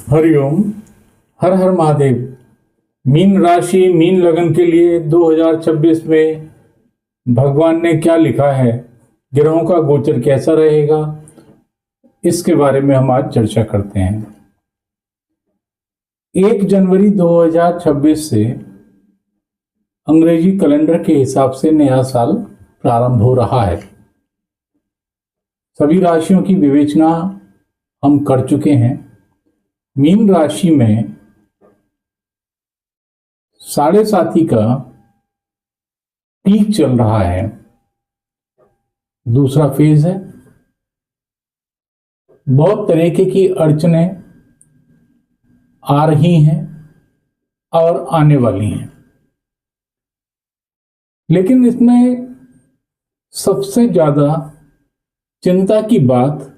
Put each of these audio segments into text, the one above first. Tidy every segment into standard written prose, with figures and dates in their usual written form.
हरिओम। हर हर Mahadev. Mean राशि mean लगन के लिए 2026 में भगवान ने क्या लिखा है, ग्रहों का गोचर कैसा रहेगा, इसके बारे में हम आज चर्चा करते हैं। 1 जनवरी 2026 से अंग्रेजी कैलेंडर के हिसाब से नया साल प्रारंभ हो रहा है। सभी राशियों की विवेचना हम कर चुके हैं। मीन राशि में साढ़े साथी का पीक चल रहा है, दूसरा फेज है। बहुत तरीके की अड़चनें आ रही हैं और आने वाली हैं, लेकिन इसमें सबसे ज्यादा चिंता की बात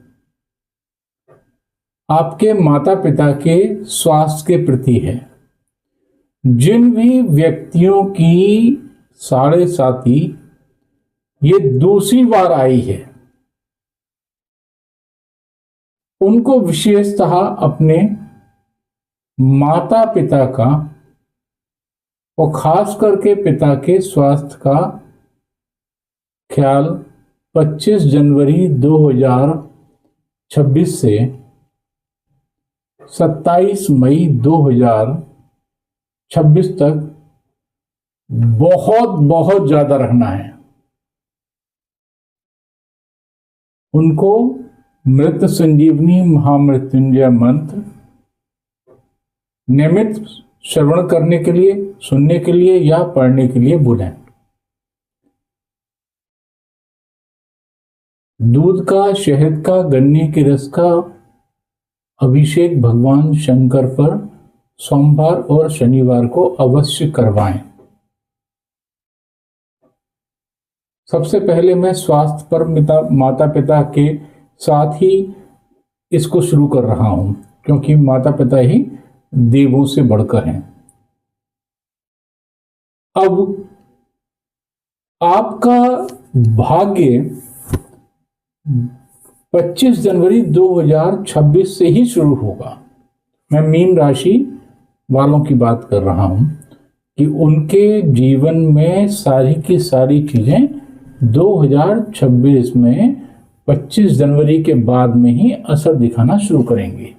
आपके माता पिता के स्वास्थ्य के प्रति है। जिन भी व्यक्तियों की साढ़े साथी ये दूसरी बार आई है, उनको विशेषतः अपने माता पिता का और खास करके पिता के स्वास्थ्य का ख्याल 25 जनवरी 2026 से 27 मई 2026 तक बहुत बहुत ज्यादा रखना है। उनको मृत संजीवनी महामृत्युंजय मंत्र नियमित श्रवण करने के लिए, सुनने के लिए या पढ़ने के लिए बुलाएं। दूध का, शहद का, गन्ने के रस का अभिषेक भगवान शंकर पर सोमवार और शनिवार को अवश्य करवाएं। सबसे पहले मैं स्वास्थ्य पर माता पिता के साथ ही इसको शुरू कर रहा हूं, क्योंकि माता पिता ही देवों से बढ़कर हैं। अब आपका भाग्य 25 जनवरी 2026 से ही शुरू होगा। मैं मीन राशि वालों की बात कर रहा हूं कि उनके जीवन में सारी की सारी चीजें 2026 में 25 जनवरी के बाद में ही असर दिखाना शुरू करेंगी।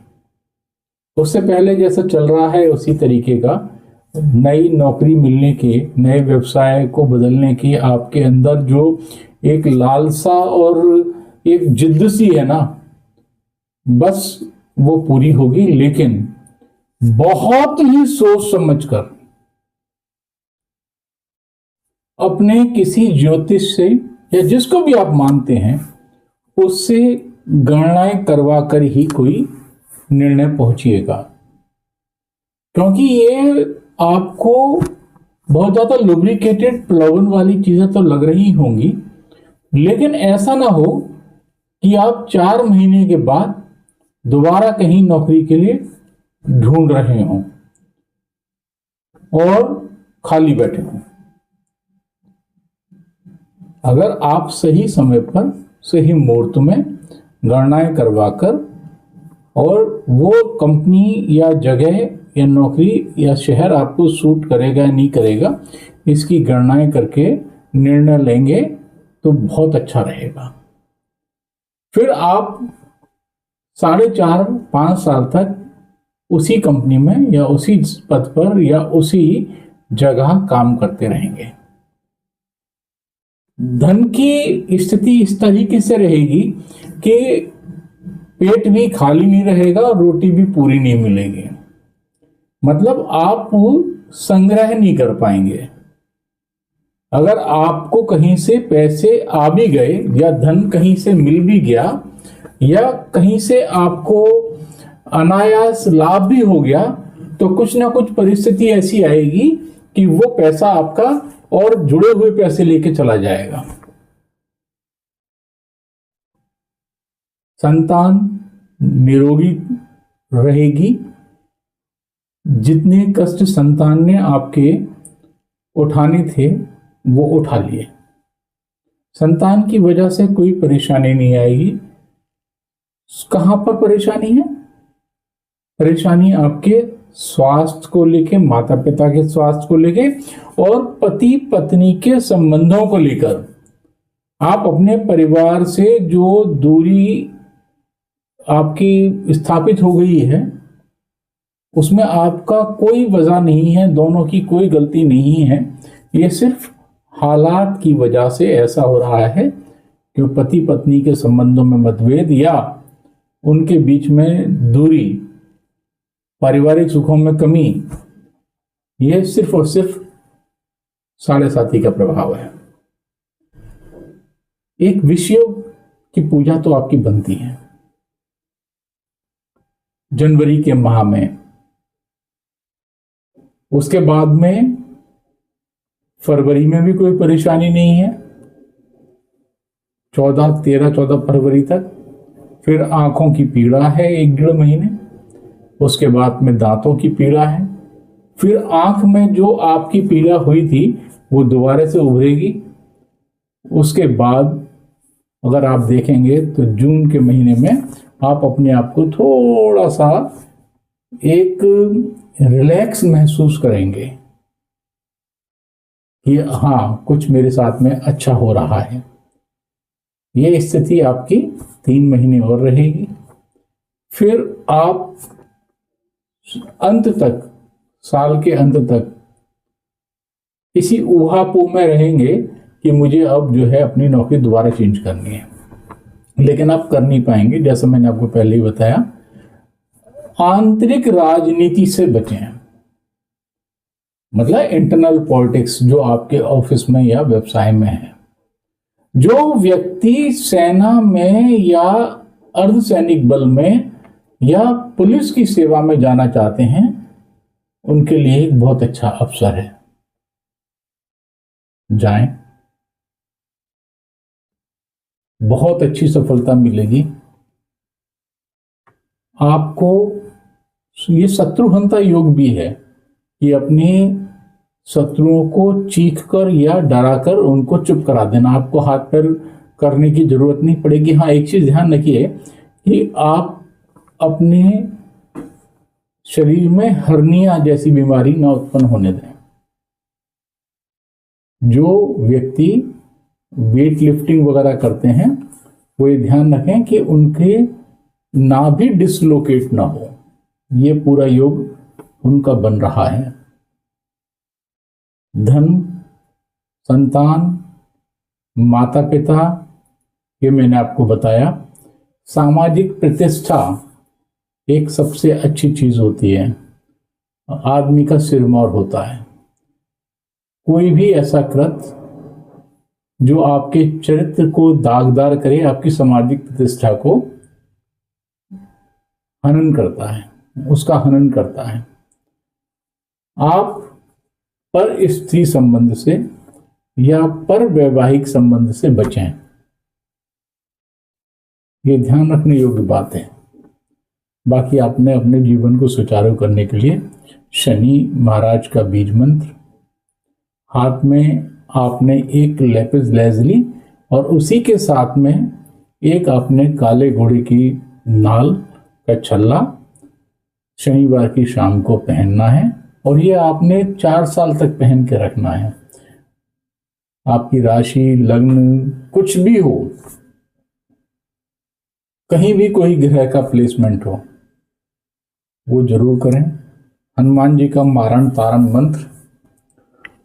उससे पहले जैसा चल रहा है उसी तरीके का नई नौकरी मिलने के, नए व्यवसाय को बदलने की आपके अंदर जो एक लालसा और एक जिद्द सी है ना, बस वो पूरी होगी। लेकिन बहुत ही सोच समझकर अपने किसी ज्योतिष से या जिसको भी आप मानते हैं उससे गणनाएं करवा कर ही कोई निर्णय पहुंचिएगा, क्योंकि ये आपको बहुत ज्यादा लुब्रिकेटेड प्लवन वाली चीजें तो लग रही होंगी, लेकिन ऐसा ना हो कि आप 4 महीने के बाद दोबारा कहीं नौकरी के लिए ढूंढ रहे हों और खाली बैठे हों। अगर आप सही समय पर, सही मुहूर्त में गणनाएं करवाकर और वो कंपनी या जगह या नौकरी या शहर आपको सूट करेगा या नहीं करेगा, इसकी गणनाएं करके निर्णय लेंगे तो बहुत अच्छा रहेगा। फिर आप 4.5-5 साल तक उसी कंपनी में या उसी पद पर या उसी जगह काम करते रहेंगे। धन की स्थिति इस तरीके से रहेगी कि पेट भी खाली नहीं रहेगा और रोटी भी पूरी नहीं मिलेगी। मतलब आप संग्रह नहीं कर पाएंगे। अगर आपको कहीं से पैसे आ भी गए या धन कहीं से मिल भी गया या कहीं से आपको अनायास लाभ भी हो गया, तो कुछ ना कुछ परिस्थिति ऐसी आएगी कि वो पैसा आपका और जुड़े हुए पैसे लेके चला जाएगा। संतान निरोगी रहेगी। जितने कष्ट संतान ने आपके उठाने थे वो उठा लिए। संतान की वजह से कोई परेशानी नहीं आएगी। कहां पर परेशानी है? परेशानी आपके स्वास्थ्य को लेके, माता पिता के स्वास्थ्य को लेके और पति पत्नी के संबंधों को लेकर। आप अपने परिवार से जो दूरी आपकी स्थापित हो गई है उसमें आपका कोई वजह नहीं है, दोनों की कोई गलती नहीं है। ये सिर्फ हालात की वजह से ऐसा हो रहा है कि पति पत्नी के संबंधों में मतभेद या उनके बीच में दूरी, पारिवारिक सुखों में कमी, यह सिर्फ और सिर्फ साढ़े साथी का प्रभाव है। एक विषयोग की पूजा तो आपकी बनती है जनवरी के माह में, उसके बाद में फरवरी में भी कोई परेशानी नहीं है, 13-14 फरवरी तक। फिर आंखों की पीड़ा है 1-1.5 महीने, उसके बाद में दांतों की पीड़ा है, फिर आंख में जो आपकी पीड़ा हुई थी वो दोबारा से उभरेगी। उसके बाद अगर आप देखेंगे तो जून के महीने में आप अपने आप को थोड़ा सा एक रिलैक्स महसूस करेंगे कि हाँ, कुछ मेरे साथ में अच्छा हो रहा है। ये स्थिति आपकी 3 महीने और रहेगी। फिर आप अंत तक, साल के अंत तक इसी ऊहापोह में रहेंगे कि मुझे अब जो है अपनी नौकरी दोबारा चेंज करनी है, लेकिन आप कर नहीं पाएंगे। जैसा मैंने आपको पहले ही बताया, आंतरिक राजनीति से बचें, मतलब इंटरनल पॉलिटिक्स जो आपके ऑफिस में या व्यवसाय में है। जो व्यक्ति सेना में या अर्धसैनिक बल में या पुलिस की सेवा में जाना चाहते हैं, उनके लिए एक बहुत अच्छा अवसर है, जाएं, बहुत अच्छी सफलता मिलेगी आपको। ये शत्रुहंता योग भी है कि अपने शत्रुओं को चीख कर या डरा कर उनको चुप करा देना। आपको हाथ पैर करने की जरूरत नहीं पड़ेगी। हाँ, एक चीज ध्यान रखिए कि आप अपने शरीर में हर्निया जैसी बीमारी ना उत्पन्न होने दें। जो व्यक्ति वेट लिफ्टिंग वगैरह करते हैं वो ये ध्यान रखें कि उनके नाभि डिसलोकेट ना हो। ये पूरा योग उनका बन रहा है। धन, संतान, माता पिता, ये मैंने आपको बताया। सामाजिक प्रतिष्ठा एक सबसे अच्छी चीज होती है, आदमी का सिरमौर होता है। कोई भी ऐसा कृत्य जो आपके चरित्र को दागदार करे, आपकी सामाजिक प्रतिष्ठा को हनन करता है, उसका हनन करता है। आप पर स्त्री संबंध से या पर वैवाहिक संबंध से बचें, ये ध्यान रखने योग्य बात है। बाकी आपने अपने जीवन को सुचारू करने के लिए शनि महाराज का बीज मंत्र, हाथ में आपने एक लेपिस लेज़ली और उसी के साथ में एक आपने काले घोड़े की नाल का छल्ला शनिवार की शाम को पहनना है और ये आपने 4 साल तक पहन के रखना है। आपकी राशि, लग्न कुछ भी हो, कहीं भी कोई ग्रह का प्लेसमेंट हो, वो जरूर करें। हनुमान जी का मारण तारण मंत्र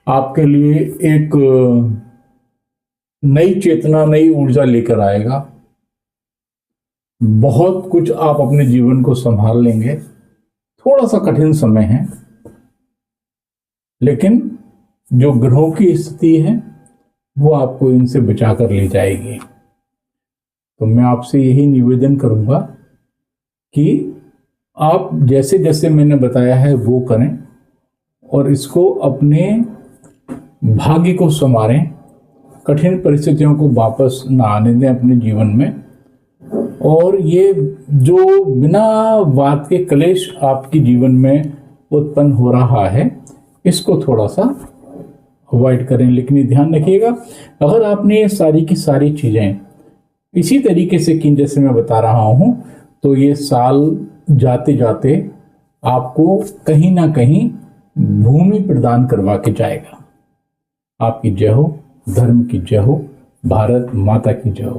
आपके लिए एक नई चेतना, नई ऊर्जा लेकर आएगा। बहुत कुछ आप अपने जीवन को संभाल लेंगे। थोड़ा सा कठिन समय है, लेकिन जो ग्रहों की स्थिति है वो आपको इनसे बचा कर ले जाएगी। तो मैं आपसे यही निवेदन करूंगा कि आप जैसे जैसे मैंने बताया है वो करें और इसको अपने भाग्य को संवारें, कठिन परिस्थितियों को वापस न आने दें अपने जीवन में। और ये जो बिना बात के क्लेश आपके जीवन में उत्पन्न हो रहा है, इसको थोड़ा सा अवॉइड करें। लेकिन ये ध्यान रखिएगा, अगर आपने ये सारी की सारी चीज़ें इसी तरीके से की जैसे मैं बता रहा हूँ, तो ये साल जाते जाते आपको कहीं ना कहीं भूमि प्रदान करवा के जाएगा। आपकी जय हो, धर्म की जय हो, भारत माता की जय हो।